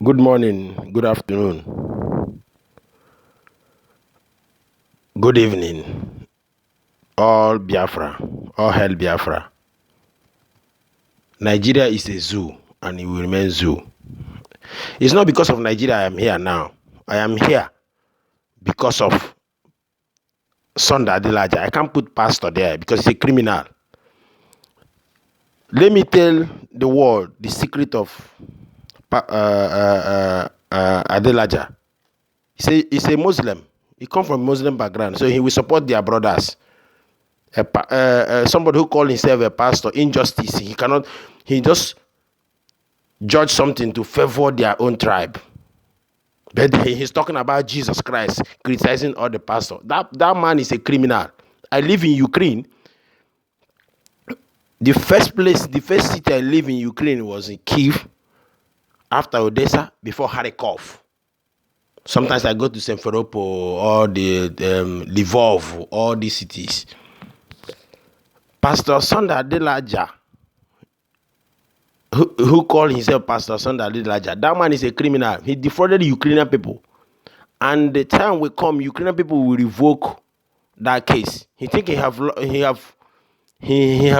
Good morning, good afternoon, good evening, all Biafra, all hell Biafra. Nigeria is a zoo and it will remain zoo. It's not because of Nigeria I am here now. I am here because of Sunday Adelaja. I can't put pastor there because he's a criminal. Let me tell the world the secret of Adelaja. He's a Muslim. He comes from Muslim background, so he will support their brothers. Somebody who call himself a pastor, injustice, he just judge something to favor their own tribe. But he's talking about Jesus Christ, criticizing all the pastor. That man is a criminal. I live in Ukraine. The first city I live in Ukraine was in Kiev, after Odessa, before Kharkov. Sometimes I go to Simferopol or the Lvov, all these cities. Pastor Sunday Adelaja, who called himself Pastor Sunday Adelaja, that man is a criminal. He defrauded the Ukrainian people. And the time will come, Ukrainian people will revoke that case. He think he have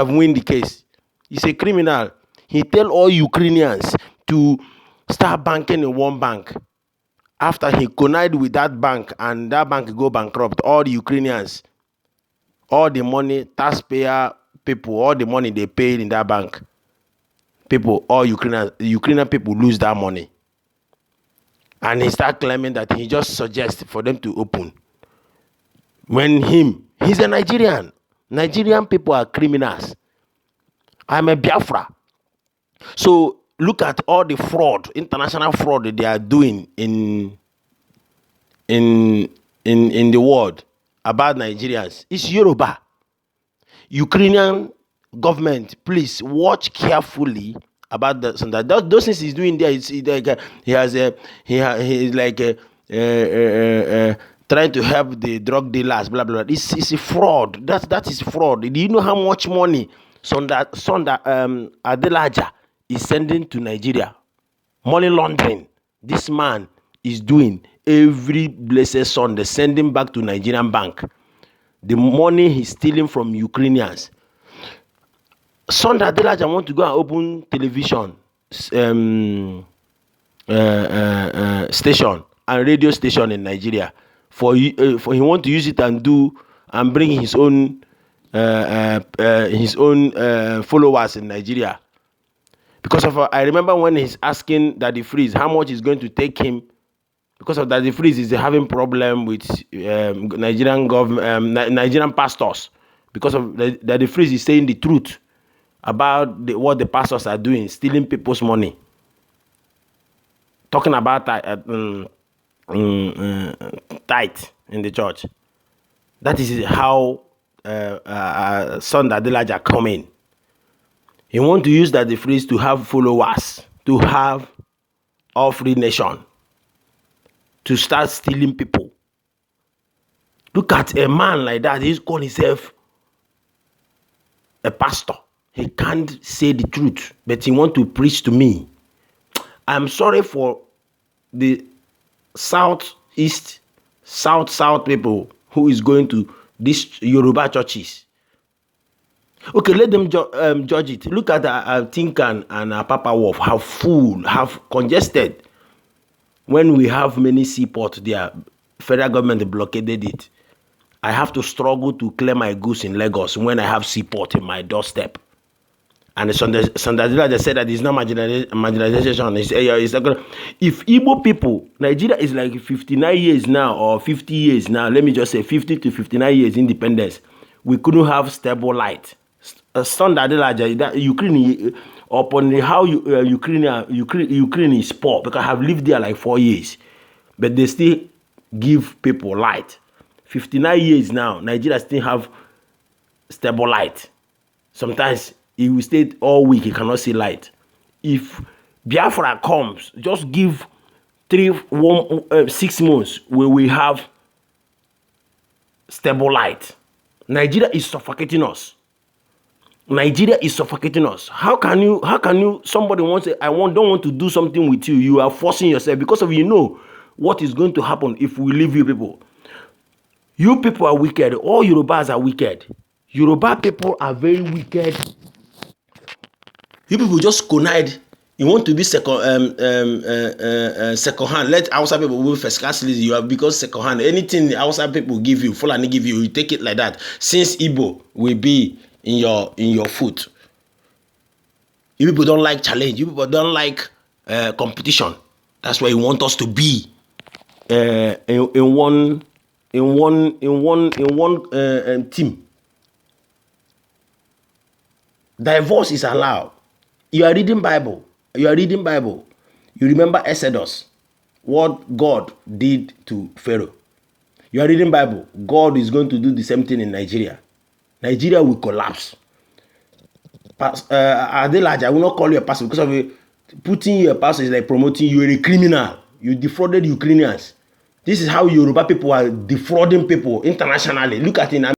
win the case. He's a criminal. He tell all Ukrainians to start banking in one bank. After he connived with that bank and that bank go bankrupt, all the Ukrainians, all the money, taxpayer people, all the money they paid in that bank, people, all Ukrainian people lose that money. And he start claiming that he just suggests for them to open. When he's a Nigerian. Nigerian people are criminals. I'm a Biafra. So look at all the fraud, international fraud that they are doing in the world about Nigerians. It's Yoruba. Ukrainian government, please watch carefully about those things he's doing there. It's like he's like trying to help the drug dealers, blah blah. It's a fraud. That is fraud. Do you know how much money Sonda Adelaja is sending to Nigeria? Money laundering. This man is doing every blessed Sunday, sending back to Nigerian bank. The money he's stealing from Ukrainians. Sunday Adelaja want to go and open television station and radio station in Nigeria. For he want to use it and bring his own followers in Nigeria. Because of I remember when he's asking Daddy Freeze how much is going to take him. Because of Daddy Freeze is having problem with Nigerian government, Nigerian pastors. Because of Daddy Freeze is saying the truth about what the pastors are doing, stealing people's money. Talking about tithe in the church. That is how Sunday Adelaja come in. He want to use Daddy Freeze to have followers, to have all free nation, to start stealing people. Look at a man like that. He's called himself a pastor. He can't say the truth, but he want to preach to me. I'm sorry for the southeast, south people who is going to these Yoruba churches. Okay, let them judge it. Look at Tinkan and Papa Wolf, how full, how congested. When we have many seaports there, federal government blockaded it. I have to struggle to clear my goods in Lagos when I have seaport in my doorstep. And Sandazila just said that it's not marginalization. If Igbo people, Nigeria is like 59 years now or 50 years now, let me just say 50 to 59 years independence, we couldn't have stable light. That Ukraine, upon how Ukraine is poor, because I have lived there like 4 years, but they still give people light. 59 years now, Nigeria still have stable light. Sometimes he will stay all week, he cannot see light. If Biafra comes, just give 6 months where we have stable light. Nigeria is suffocating us. Nigeria is suffocating us. How can you somebody wants to, don't want to do something with you. You are forcing yourself because of what is going to happen if we leave you people. You people are wicked. All Yorubas are wicked. Yoruba people are very wicked. You people just connive. You want to be second hand. Let outside people will first class. You have because second hand. Anything outside people give you, Fulani give you, you take it like that. Since Igbo will be in your foot. You people don't like challenge. You people don't like competition. That's why you want us to be in one team. Divorce is allowed. You are reading Bible. You remember Exodus, what God did to Pharaoh. You are reading Bible. God is going to do the same thing in Nigeria. Nigeria will collapse. Adelaja, I will not call you a pastor because of putting you a pastor is like promoting you are a criminal. You defrauded Ukrainians. This is how Yoruba people are defrauding people internationally. Look at it.